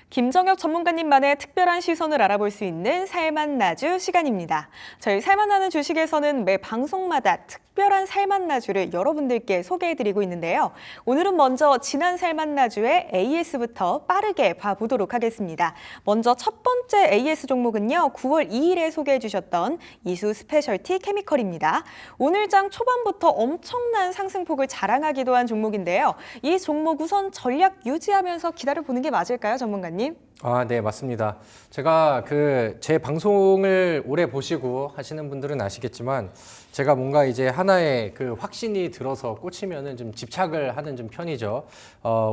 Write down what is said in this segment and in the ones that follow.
김정혁 전문가님만의 특별한 시선을 알아볼 수 있는 살만나주 시간입니다. 저희 살만나는 주식에서는 매 방송마다 특별한 살만나주를 여러분들께 소개해드리고 있는데요. 오늘은 먼저 지난 살만나주의 AS부터 빠르게 봐보도록 하겠습니다. 먼저 첫 번째 AS 종목은요. 9월 2일에 소개해 주셨던 이수 스페셜티 케미컬입니다. 오늘 장 초반부터 엄청난 상승폭을 자랑하기도 한 종목인데요. 이 종목 우선 전략 유지하면서 기다려보는 게 맞을까요, 전문가님? 네, 맞습니다. 제가 제 방송을 오래 보시고 하시는 분들은 아시겠지만 제가 뭔가 이제 하나의 확신이 들어서 꽂히면은 좀 집착을 하는 좀 편이죠.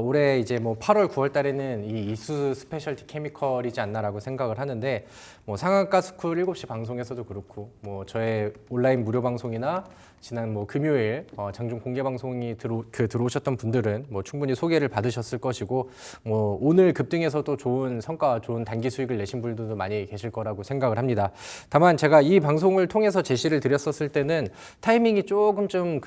올해 이제 뭐 8월, 9월 달에는 이 이수 스페셜티 케미컬이지 않나라고 생각을 하는데 뭐 상한가 스쿨 7시 방송에서도 그렇고 뭐 저의 온라인 무료 방송이나 지난 뭐 금요일 장중 공개 방송이 들어오셨던 분들은 뭐 충분히 소개를 받으셨을 것이고 뭐 오늘 급등에서도 좋은 성과, 좋은 단기 수익을 내신 분들도 많이 계실 거라고 생각을 합니다. 다만 제가 이 방송을 통해서 제시를 드렸었을 때는 타이밍이 조금 좀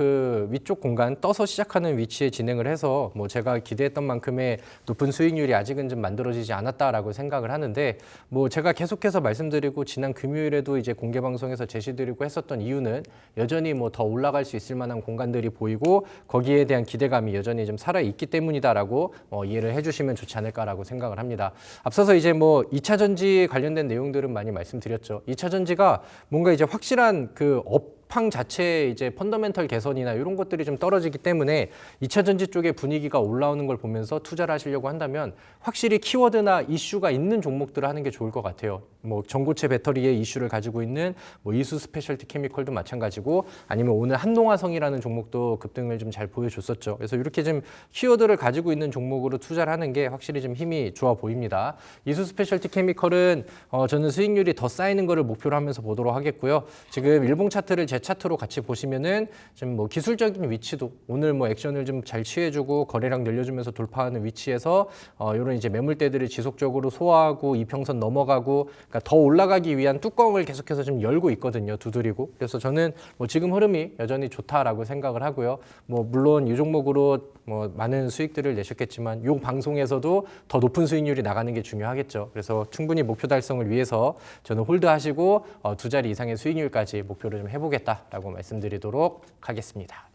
위쪽 공간 떠서 시작하는 위치에 진행을 해서 뭐 제가 기대했던 만큼의 높은 수익률이 아직은 좀 만들어지지 않았다라고 생각을 하는데 뭐 제가 계속해서 말씀드리고 지난 금요일에도 이제 공개 방송에서 제시드리고 했었던 이유는 여전히 뭐 더 올라갈 수 있을 만한 공간들이 보이고 거기에 대한 기대감이 여전히 좀 살아있기 때문이다라고 이해를 해주시면 좋지 않을까라고 생각을 합니다. 앞서서 이제 뭐 2차 전지 관련된 내용들은 많이 말씀드렸죠. 2차 전지가 뭔가 이제 확실한 업황 자체의 이제 펀더멘털 개선이나 이런 것들이 좀 떨어지기 때문에 2차 전지 쪽의 분위기가 올라오는 걸 보면서 투자를 하시려고 한다면 확실히 키워드나 이슈가 있는 종목들을 하는 게 좋을 것 같아요. 뭐 전고체 배터리의 이슈를 가지고 있는 뭐 이수 스페셜티 케미컬도 마찬가지고 아니면 오늘 한동화성이라는 종목도 급등을 좀 잘 보여줬었죠. 그래서 이렇게 좀 키워드를 가지고 있는 종목으로 투자를 하는 게 확실히 좀 힘이 좋아 보입니다. 이수 스페셜티 케미컬은 저는 수익률이 더 쌓이는 거를 목표로 하면서 보도록 하겠고요. 지금 일봉 차트를 제 차트로 같이 보시면은 좀 뭐 기술적인 위치도 오늘 뭐 액션을 좀 잘 취해주고 거래량 늘려주면서 돌파하는 위치에서 이런 이제 매물대들을 지속적으로 소화하고 이평선 넘어가고 그러니까 더 올라가기 위한 뚜껑을 계속해서 좀 열고 있거든요. 두드리고. 그래서 저는 뭐 지금 흐름이 여전히 좋다라고 생각을 하고요. 뭐 물론 이 종목으로 뭐 많은 수익들을 내셨겠지만 이 방송에서도 더 높은 수익률이 나가는 게 중요하겠죠. 그래서 충분히 목표 달성을 위해서 저는 홀드하시고 두 자리 이상의 수익률까지 목표를 좀 해보겠다라고 말씀드리도록 하겠습니다.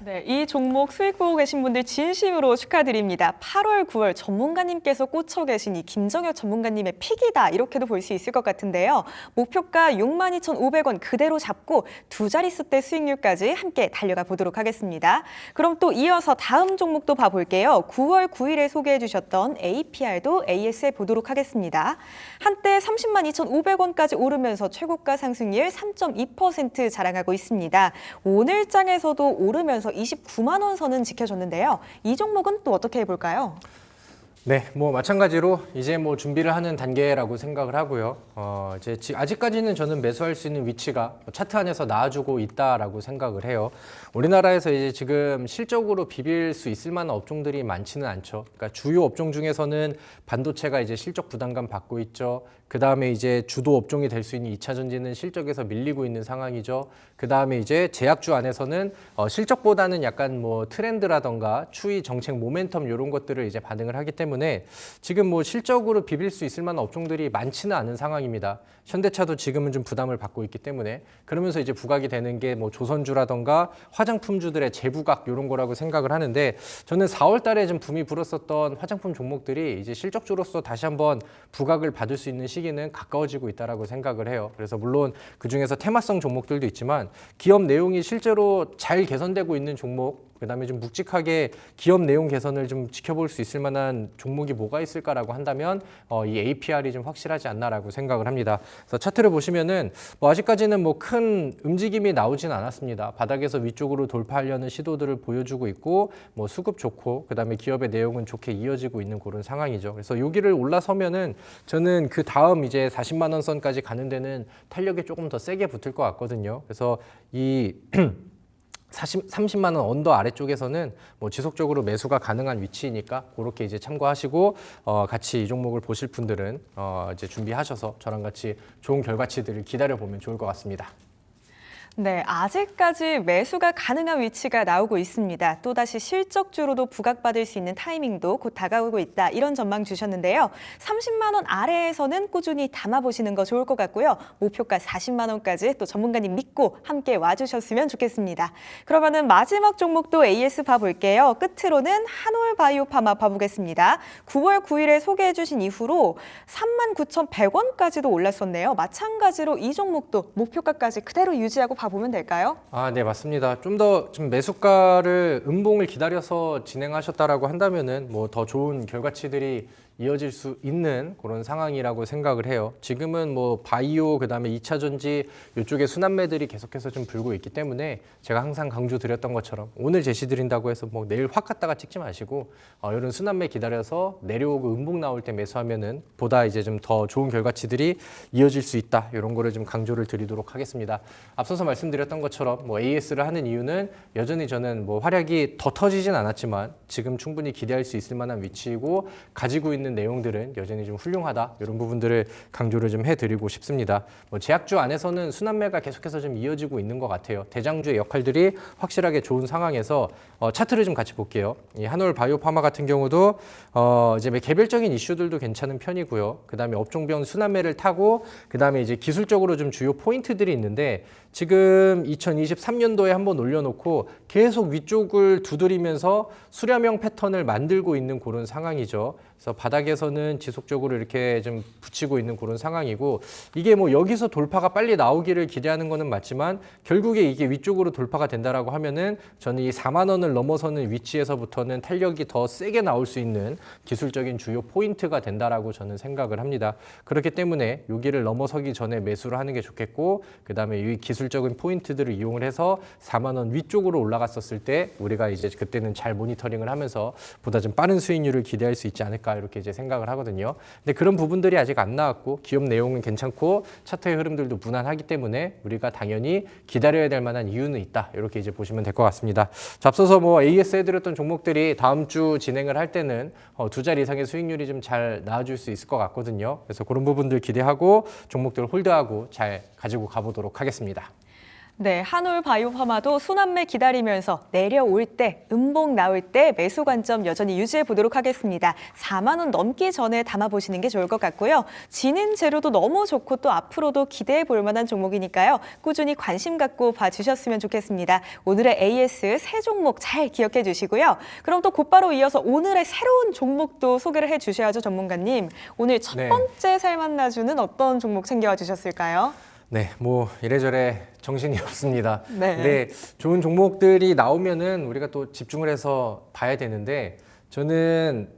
네, 이 종목 수익 보고 계신 분들 진심으로 축하드립니다. 8월, 9월 전문가님께서 꽂혀 계신 이 김정혁 전문가님의 픽이다 이렇게도 볼 수 있을 것 같은데요. 목표가 62,500원 그대로 잡고 두 자릿수대 수익률까지 함께 달려가 보도록 하겠습니다. 그럼 또 이어서 다음 종목도 봐볼게요. 9월 9일에 소개해 주셨던 APR도 AS에 보도록 하겠습니다. 한때 302,500원까지 오르면서 최고가 상승률 3.2% 자랑하고 있습니다. 오늘 장에서도 오르면서 29만 원 선은 지켜졌는데요. 이 종목은 또 어떻게 해볼까요? 네, 뭐 마찬가지로 이제 뭐 준비를 하는 단계라고 생각을 하고요. 이제 아직까지는 저는 매수할 수 있는 위치가 차트 안에서 나와주고 있다라고 생각을 해요. 우리나라에서 이제 지금 실적으로 비빌 수 있을 만한 업종들이 많지는 않죠. 그러니까 주요 업종 중에서는 반도체가 이제 실적 부담감 받고 있죠. 그 다음에 이제 주도 업종이 될 수 있는 2차 전지는 실적에서 밀리고 있는 상황이죠. 그 다음에 이제 제약주 안에서는 실적보다는 약간 뭐 트렌드라던가 추이 정책 모멘텀 이런 것들을 이제 반응을 하기 때문에 지금 뭐 실적으로 비빌 수 있을 만한 업종들이 많지는 않은 상황입니다. 현대차도 지금은 좀 부담을 받고 있기 때문에 그러면서 이제 부각이 되는 게 뭐 조선주라던가 화장품주들의 재부각 이런 거라고 생각을 하는데 저는 4월 달에 좀 붐이 불었었던 화장품 종목들이 이제 실적주로서 다시 한번 부각을 받을 수 있는 시기는 가까워지고 있다라고 생각을 해요. 그래서 물론 그중에서 테마성 종목들도 있지만 기업 내용이 실제로 잘 개선되고 있는 종목 그다음에 좀 묵직하게 기업 내용 개선을 좀 지켜볼 수 있을 만한 종목이 뭐가 있을까라고 한다면 이 APR이 좀 확실하지 않나라고 생각을 합니다. 그래서 차트를 보시면은 뭐 아직까지는 뭐 큰 움직임이 나오진 않았습니다. 바닥에서 위쪽으로 돌파하려는 시도들을 보여주고 있고 뭐 수급 좋고 그다음에 기업의 내용은 좋게 이어지고 있는 그런 상황이죠. 그래서 여기를 올라서면은 저는 그 다음 이제 40만 원 선까지 가는 데는 탄력이 조금 더 세게 붙을 것 같거든요. 그래서 이 30만 원 언더 아래쪽에서는 뭐 지속적으로 매수가 가능한 위치이니까 그렇게 이제 참고하시고 같이 이 종목을 보실 분들은 이제 준비하셔서 저랑 같이 좋은 결과치들을 기다려 보면 좋을 것 같습니다. 네, 아직까지 매수가 가능한 위치가 나오고 있습니다. 또다시 실적주로도 부각받을 수 있는 타이밍도 곧 다가오고 있다. 이런 전망 주셨는데요. 30만 원 아래에서는 꾸준히 담아보시는 거 좋을 것 같고요. 목표가 40만 원까지 또 전문가님 믿고 함께 와주셨으면 좋겠습니다. 그러면은 마지막 종목도 AS 봐볼게요. 끝으로는 한올바이오파마 봐보겠습니다. 9월 9일에 소개해 주신 이후로 39,100원까지도 올랐었네요. 마찬가지로 이 종목도 목표가까지 그대로 유지하고 봐보면 될까요? 네, 맞습니다. 좀 매수가를 음봉을 기다려서 진행하셨다라고 한다면은 뭐 더 좋은 결과치들이 이어질 수 있는 그런 상황이라고 생각을 해요. 지금은 뭐 바이오 그다음에 2차 전지 이쪽에 순환매들이 계속해서 좀 불고 있기 때문에 제가 항상 강조드렸던 것처럼 오늘 제시드린다고 해서 뭐 내일 확 갔다가 찍지 마시고 이런 순환매 기다려서 내려오고 음봉 나올 때 매수하면은 보다 이제 좀 더 좋은 결과치들이 이어질 수 있다. 이런 거를 좀 강조를 드리도록 하겠습니다. 앞서서 말씀드렸던 것처럼 뭐 AS를 하는 이유는 여전히 저는 뭐 활약이 더 터지진 않았지만 지금 충분히 기대할 수 있을 만한 위치이고 가지고 있는 내용들은 여전히 좀 훌륭하다. 이런 부분들을 강조를 좀 해드리고 싶습니다. 뭐 제약주 안에서는 순환매가 계속해서 좀 이어지고 있는 것 같아요. 대장주의 역할들이 확실하게 좋은 상황에서 차트를 좀 같이 볼게요. 이 한올 바이오파마 같은 경우도 이제 개별적인 이슈들도 괜찮은 편이고요. 그다음에 업종별 순환매를 타고 그다음에 이제 기술적으로 좀 주요 포인트들이 있는데 지금 2023년도에 한번 올려놓고 계속 위쪽을 두드리면서 수렴형 패턴을 만들고 있는 그런 상황이죠. 그래서 바닥에서는 지속적으로 이렇게 좀 붙이고 있는 그런 상황이고 이게 뭐 여기서 돌파가 빨리 나오기를 기대하는 거는 맞지만 결국에 이게 위쪽으로 돌파가 된다라고 하면은 저는 이 4만 원을 넘어서는 위치에서부터는 탄력이 더 세게 나올 수 있는 기술적인 주요 포인트가 된다라고 저는 생각을 합니다. 그렇기 때문에 여기를 넘어서기 전에 매수를 하는 게 좋겠고 그다음에 이 기술적인 포인트들을 이용을 해서 4만 원 위쪽으로 올라갔었을 때 우리가 이제 그때는 잘 모니터링을 하면서 보다 좀 빠른 수익률을 기대할 수 있지 않을까 이렇게 이제 생각을 하거든요. 근데 그런 부분들이 아직 안 나왔고 기업 내용은 괜찮고 차트의 흐름들도 무난하기 때문에 우리가 당연히 기다려야 될 만한 이유는 있다. 이렇게 이제 보시면 될 것 같습니다. 자, 앞서서 뭐 AS 해드렸던 종목들이 다음 주 진행을 할 때는 두 자리 이상의 수익률이 좀 잘 나와줄 수 있을 것 같거든요. 그래서 그런 부분들 기대하고 종목들을 홀드하고 잘 가지고 가보도록 하겠습니다. 네, 한올 바이오파마도 순환매 기다리면서 내려올 때, 음봉 나올 때 매수 관점 여전히 유지해 보도록 하겠습니다. 4만 원 넘기 전에 담아보시는 게 좋을 것 같고요. 지닌 재료도 너무 좋고 또 앞으로도 기대해 볼 만한 종목이니까요. 꾸준히 관심 갖고 봐주셨으면 좋겠습니다. 오늘의 AS 세 종목 잘 기억해 주시고요. 그럼 또 곧바로 이어서 오늘의 새로운 종목도 소개를 해 주셔야죠, 전문가님. 오늘 첫 번째 살만나주는 어떤 종목 챙겨와 주셨을까요? 네, 뭐 이래저래 정신이 없습니다. 네. 근데 좋은 종목들이 나오면은 우리가 또 집중을 해서 봐야 되는데 저는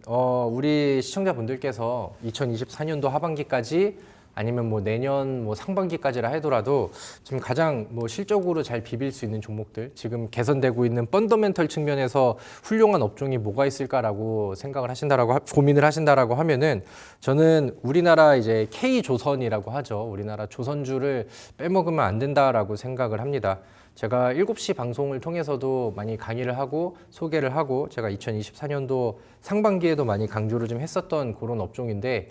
우리 시청자분들께서 2024년도 하반기까지 아니면 뭐 내년 뭐 상반기까지라 하더라도 지금 가장 뭐 실적으로 잘 비빌 수 있는 종목들 지금 개선되고 있는 펀더멘털 측면에서 훌륭한 업종이 뭐가 있을까라고 생각을 하신다라고 고민을 하신다라고 하면은 저는 우리나라 이제 K조선이라고 하죠. 우리나라 조선주를 빼먹으면 안 된다라고 생각을 합니다. 제가 7시 방송을 통해서도 많이 강의를 하고 소개를 하고 제가 2024년도 상반기에도 많이 강조를 좀 했었던 그런 업종인데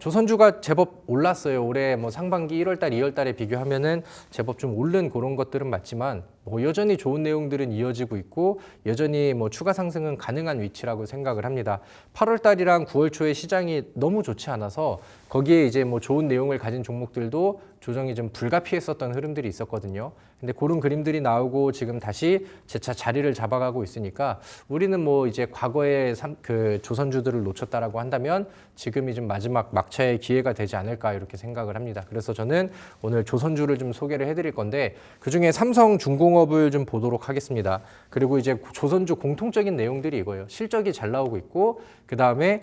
조선주가 제법 올랐어요. 올해 뭐 상반기 1월달, 2월달에 비교하면은 제법 좀 오른 그런 것들은 맞지만 뭐 여전히 좋은 내용들은 이어지고 있고 여전히 뭐 추가 상승은 가능한 위치라고 생각을 합니다. 8월달이랑 9월 초에 시장이 너무 좋지 않아서 거기에 이제 뭐 좋은 내용을 가진 종목들도 조정이 좀 불가피했었던 흐름들이 있었거든요. 근데 그런 그림들이 나오고 지금 다시 재차 자리를 잡아가고 있으니까 우리는 뭐 이제 과거의 그 조선주들을 놓쳤다라고 한다면 지금이 좀 마지막 막차의 기회가 되지 않을까 이렇게 생각을 합니다. 그래서 저는 오늘 조선주를 좀 소개를 해드릴 건데 그중에 삼성중공업을 좀 보도록 하겠습니다. 그리고 이제 조선주 공통적인 내용들이 이거예요. 실적이 잘 나오고 있고 그 다음에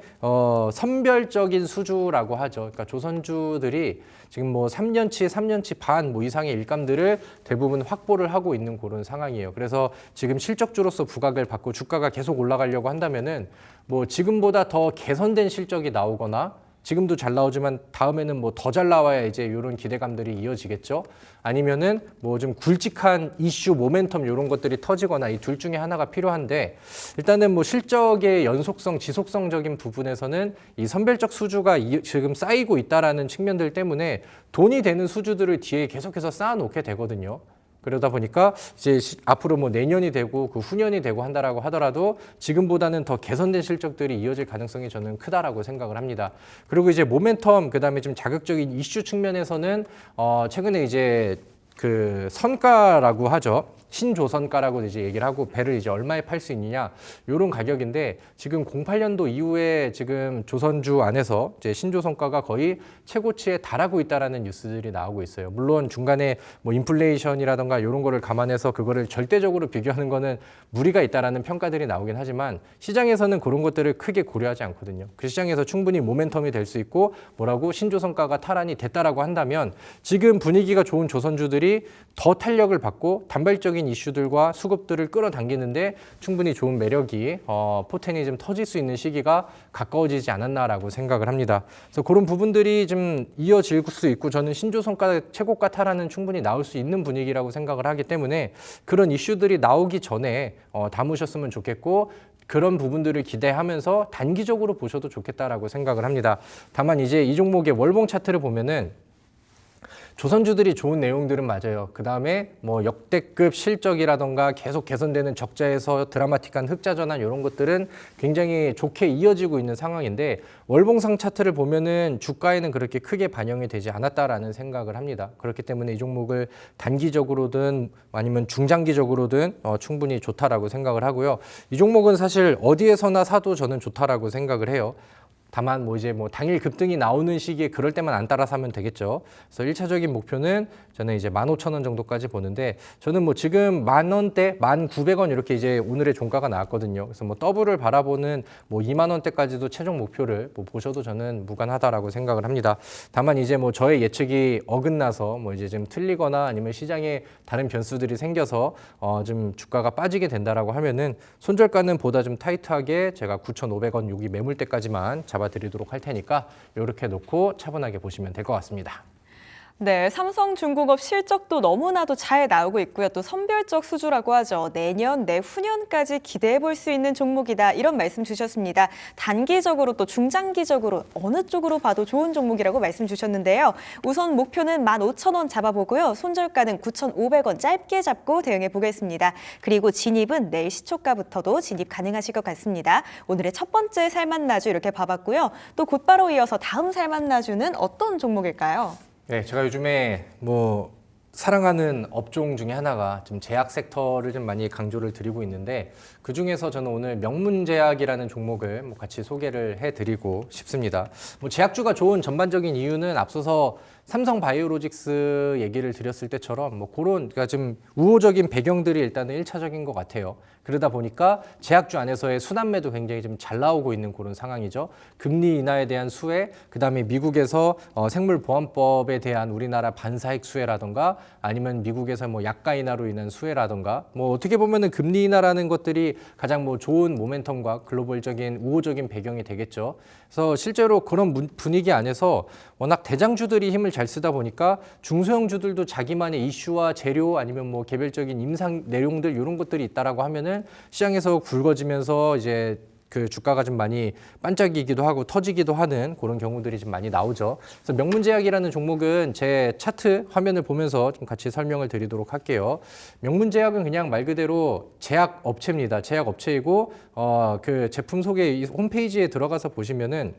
선별적인 수주라고 하죠. 그러니까 조선주들이 지금 뭐 3년치 반 뭐 이상의 일감들을 대부분 확보를 하고 있는 그런 상황이에요. 그래서 지금 실적주로서 부각을 받고 주가가 계속 올라가려고 한다면은 뭐 지금보다 더 개선된 실적이 나오거나 지금도 잘 나오지만 다음에는 뭐 더 잘 나와야 이제 이런 기대감들이 이어지겠죠. 아니면은 뭐 좀 굵직한 이슈 모멘텀 이런 것들이 터지거나 이 둘 중에 하나가 필요한데 일단은 뭐 실적의 연속성, 지속성적인 부분에서는 이 선별적 수주가 지금 쌓이고 있다라는 측면들 때문에 돈이 되는 수주들을 뒤에 계속해서 쌓아놓게 되거든요. 그러다 보니까 이제 앞으로 뭐 내년이 되고 그 후년이 되고 한다라고 하더라도 지금보다는 더 개선된 실적들이 이어질 가능성이 저는 크다라고 생각을 합니다. 그리고 이제 모멘텀 그다음에 좀 자극적인 이슈 측면에서는 최근에 이제 그 선가라고 하죠. 신조선가라고 이제 얘기를 하고 배를 이제 얼마에 팔 수 있느냐 이런 가격인데 지금 08년도 이후에 지금 조선주 안에서 이제 신조선가가 거의 최고치에 달하고 있다라는 뉴스들이 나오고 있어요. 물론 중간에 뭐 인플레이션이라던가 이런 거를 감안해서 그거를 절대적으로 비교하는 거는 무리가 있다라는 평가들이 나오긴 하지만 시장에서는 그런 것들을 크게 고려하지 않거든요. 그 시장에서 충분히 모멘텀이 될 수 있고 뭐라고 신조선가가 탈환이 됐다라고 한다면 지금 분위기가 좋은 조선주들이 더 탄력을 받고 단발적인 이슈들과 수급들을 끌어당기는데 충분히 좋은 매력이 포텐이 좀 터질 수 있는 시기가 가까워지지 않았나라고 생각을 합니다. 그래서 그런 부분들이 좀 이어질 수 있고 저는 신조선가 최고가 탈환은 충분히 나올 수 있는 분위기라고 생각을 하기 때문에 그런 이슈들이 나오기 전에 담으셨으면 좋겠고 그런 부분들을 기대하면서 단기적으로 보셔도 좋겠다라고 생각을 합니다. 다만 이제 이 종목의 월봉 차트를 보면은 조선주들이 좋은 내용들은 맞아요. 그 다음에 뭐 역대급 실적이라던가 계속 개선되는 적자에서 드라마틱한 흑자 전환 이런 것들은 굉장히 좋게 이어지고 있는 상황인데 월봉상 차트를 보면은 주가에는 그렇게 크게 반영이 되지 않았다라는 생각을 합니다. 그렇기 때문에 이 종목을 단기적으로든 아니면 중장기적으로든 충분히 좋다라고 생각을 하고요. 이 종목은 사실 어디에서나 사도 저는 좋다라고 생각을 해요. 다만 뭐 이제 뭐 당일 급등이 나오는 시기에 그럴 때만 안 따라 사면 되겠죠. 그래서 1차적인 목표는 저는 이제 15,000원 정도까지 보는데 저는 뭐 지금 10,000원대, 1,900원 이렇게 이제 오늘의 종가가 나왔거든요. 그래서 뭐 더블을 바라보는 뭐 20,000원대까지도 최종 목표를 뭐 보셔도 저는 무관하다라고 생각을 합니다. 다만 이제 뭐 저의 예측이 어긋나서 뭐 이제 좀 틀리거나 아니면 시장에 다른 변수들이 생겨서 좀 주가가 빠지게 된다라고 하면은 손절가는 보다 좀 타이트하게 제가 9,500원 여기 매물대까지만 잡아드리도록 할 테니까 이렇게 놓고 차분하게 보시면 될 것 같습니다. 네, 삼성중공업 실적도 너무나도 잘 나오고 있고요. 또 선별적 수주라고 하죠. 내년, 내후년까지 기대해 볼 수 있는 종목이다. 이런 말씀 주셨습니다. 단기적으로 또 중장기적으로 어느 쪽으로 봐도 좋은 종목이라고 말씀 주셨는데요. 우선 목표는 15,000원 잡아보고요. 손절가는 9,500원 짧게 잡고 대응해 보겠습니다. 그리고 진입은 내일 시초가부터도 진입 가능하실 것 같습니다. 오늘의 첫 번째 살만나주 이렇게 봐봤고요. 또 곧바로 이어서 다음 살만나주는 어떤 종목일까요? 네, 제가 요즘에 뭐 사랑하는 업종 중에 하나가 좀 제약 섹터를 좀 많이 강조를 드리고 있는데 그 중에서 저는 오늘 명문제약이라는 종목을 뭐 같이 소개를 해드리고 싶습니다. 뭐 제약주가 좋은 전반적인 이유는 앞서서 삼성바이오로직스 얘기를 드렸을 때처럼 뭐 그런 그러니까 좀 우호적인 배경들이 일단은 1차적인 것 같아요. 그러다 보니까 제약주 안에서의 순환매도 굉장히 좀 잘 나오고 있는 그런 상황이죠. 금리 인하에 대한 수혜, 그다음에 미국에서 생물보안법에 대한 우리나라 반사익 수혜라던가 아니면 미국에서 뭐 약가 인하로 인한 수혜라던가 뭐 어떻게 보면은 금리 인하라는 것들이 가장 뭐 좋은 모멘텀과 글로벌적인 우호적인 배경이 되겠죠. 그래서 실제로 그런 분위기 안에서 워낙 대장주들이 힘을 잘 쓰다 보니까 중소형주들도 자기만의 이슈와 재료 아니면 뭐 개별적인 임상 내용들 이런 것들이 있다라고 하면은 시장에서 굵어지면서 이제 그 주가가 좀 많이 반짝이기도 하고 터지기도 하는 그런 경우들이 좀 많이 나오죠. 그래서 명문제약이라는 종목은 제 차트 화면을 보면서 좀 같이 설명을 드리도록 할게요. 명문제약은 그냥 말 그대로 제약 업체입니다. 제약 업체이고 그 제품 소개 이 홈페이지에 들어가서 보시면은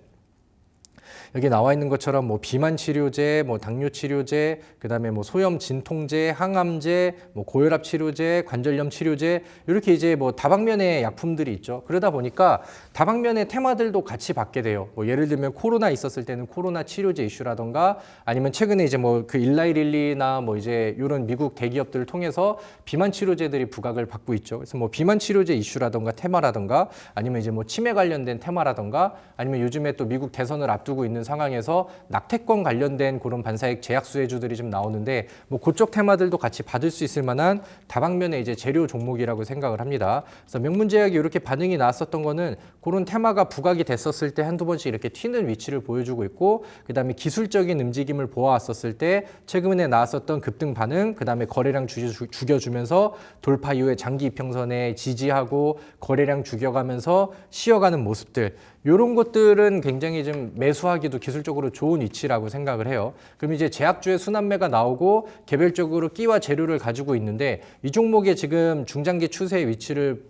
여기 나와 있는 것처럼 뭐 비만 치료제, 뭐 당뇨 치료제, 그다음에 뭐 소염 진통제, 항암제, 뭐 고혈압 치료제, 관절염 치료제 이렇게 이제 뭐 다방면의 약품들이 있죠. 그러다 보니까 다방면의 테마들도 같이 받게 돼요. 뭐 예를 들면 코로나 있었을 때는 코로나 치료제 이슈라던가 아니면 최근에 이제 뭐 그 일라이릴리나 뭐 이제 이런 미국 대기업들을 통해서 비만 치료제들이 부각을 받고 있죠. 그래서 뭐 비만 치료제 이슈라던가 테마라던가 아니면 이제 뭐 치매 관련된 테마라던가 아니면 요즘에 또 미국 대선을 앞두고 있는 상황에서 낙태권 관련된 그런 반사익 제약 수혜주들이 좀 나오는데 뭐 그쪽 테마들도 같이 받을 수 있을 만한 다방면의 이제 재료 종목이라고 생각을 합니다. 그래서 명문제약이 이렇게 반응이 나왔었던 거는 그런 테마가 부각이 됐었을 때 한두 번씩 이렇게 튀는 위치를 보여주고 있고 그다음에 기술적인 움직임을 보아왔었을 때 최근에 나왔었던 급등 반응 그다음에 거래량 죽여주면서 돌파 이후에 장기 이평선에 지지하고 거래량 죽여가면서 쉬어가는 모습들 이런 것들은 굉장히 좀 매수하기도 기술적으로 좋은 위치라고 생각을 해요. 그럼 이제 제약주의 순환매가 나오고 개별적으로 끼와 재료를 가지고 있는데 이 종목의 지금 중장기 추세의 위치를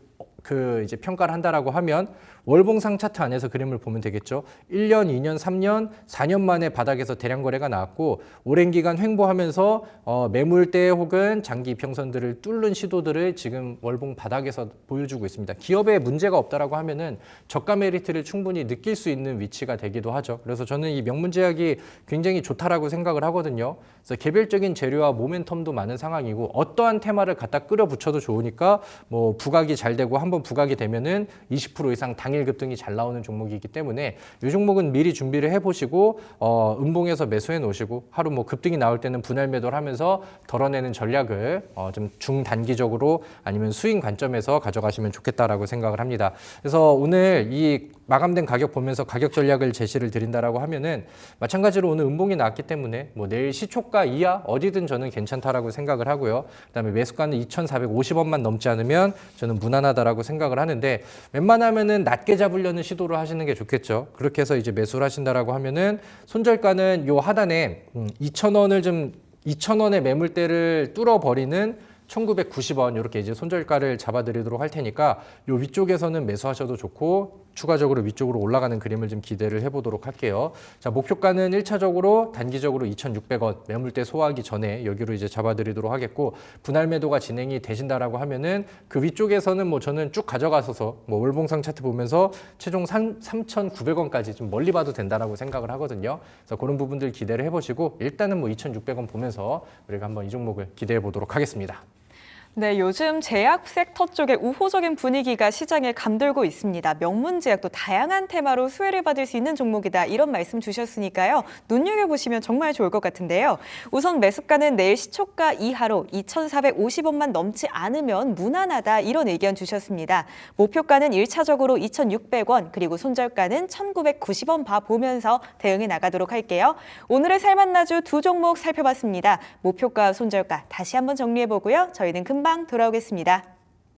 이제 평가를 한다라고 하면 월봉상 차트 안에서 그림을 보면 되겠죠. 1년, 2년, 3년, 4년 만에 바닥에서 대량 거래가 나왔고 오랜 기간 횡보하면서 매물대 혹은 장기 이평선들을 뚫는 시도들을 지금 월봉 바닥에서 보여주고 있습니다. 기업에 문제가 없다라고 하면은 저가 메리트를 충분히 느낄 수 있는 위치가 되기도 하죠. 그래서 저는 이 명문제약이 굉장히 좋다라고 생각을 하거든요. 그래서 개별적인 재료와 모멘텀도 많은 상황이고 어떠한 테마를 갖다 끌어붙여도 좋으니까 뭐 부각이 잘 되고 한번 부각이 되면은 20% 이상 당일 급등이 잘 나오는 종목이기 때문에 이 종목은 미리 준비를 해보시고 음봉에서 매수해 놓으시고 하루 뭐 급등이 나올 때는 분할 매도를 하면서 덜어내는 전략을 좀 중단기적으로 아니면 수익 관점에서 가져가시면 좋겠다라고 생각을 합니다. 그래서 오늘 이 마감된 가격 보면서 가격 전략을 제시를 드린다라고 하면은 마찬가지로 오늘 음봉이 나왔기 때문에 뭐 내일 시초가 이하 어디든 저는 괜찮다라고 생각을 하고요. 그다음에 매수가는 2,450원만 넘지 않으면 저는 무난하다라고 생각을 하는데 웬만하면은 낮게 잡으려는 시도를 하시는 게 좋겠죠. 그렇게 해서 이제 매수를 하신다라고 하면은 손절가는 요 하단에 2,000원의 매물대를 뚫어버리는 1,990원 이렇게 이제 손절가를 잡아드리도록 할 테니까 요 위쪽에서는 매수하셔도 좋고 추가적으로 위쪽으로 올라가는 그림을 좀 기대를 해보도록 할게요. 자, 목표가는 1차적으로 단기적으로 2,600원 매물대 소화하기 전에 여기로 이제 잡아드리도록 하겠고 분할 매도가 진행이 되신다라고 하면은 그 위쪽에서는 뭐 저는 쭉 가져가서서 뭐 월봉상 차트 보면서 최종 3,900원까지 좀 멀리 봐도 된다라고 생각을 하거든요. 그래서 그런 부분들 기대를 해보시고 일단은 뭐 2,600원 보면서 우리가 한번 이 종목을 기대해 보도록 하겠습니다. 네, 요즘 제약 섹터 쪽에 우호적인 분위기가 시장에 감돌고 있습니다. 명문제약도 다양한 테마로 수혜를 받을 수 있는 종목이다. 이런 말씀 주셨으니까요. 눈여겨보시면 정말 좋을 것 같은데요. 우선 매수가는 내일 시초가 이하로 2,450원만 넘지 않으면 무난하다. 이런 의견 주셨습니다. 목표가는 1차적으로 2,600원 그리고 손절가는 1,990원 봐보면서 대응해 나가도록 할게요. 오늘의 살만나주 두 종목 살펴봤습니다. 목표가, 손절가 다시 한번 정리해보고요. 저희는 금방 돌아오겠습니다.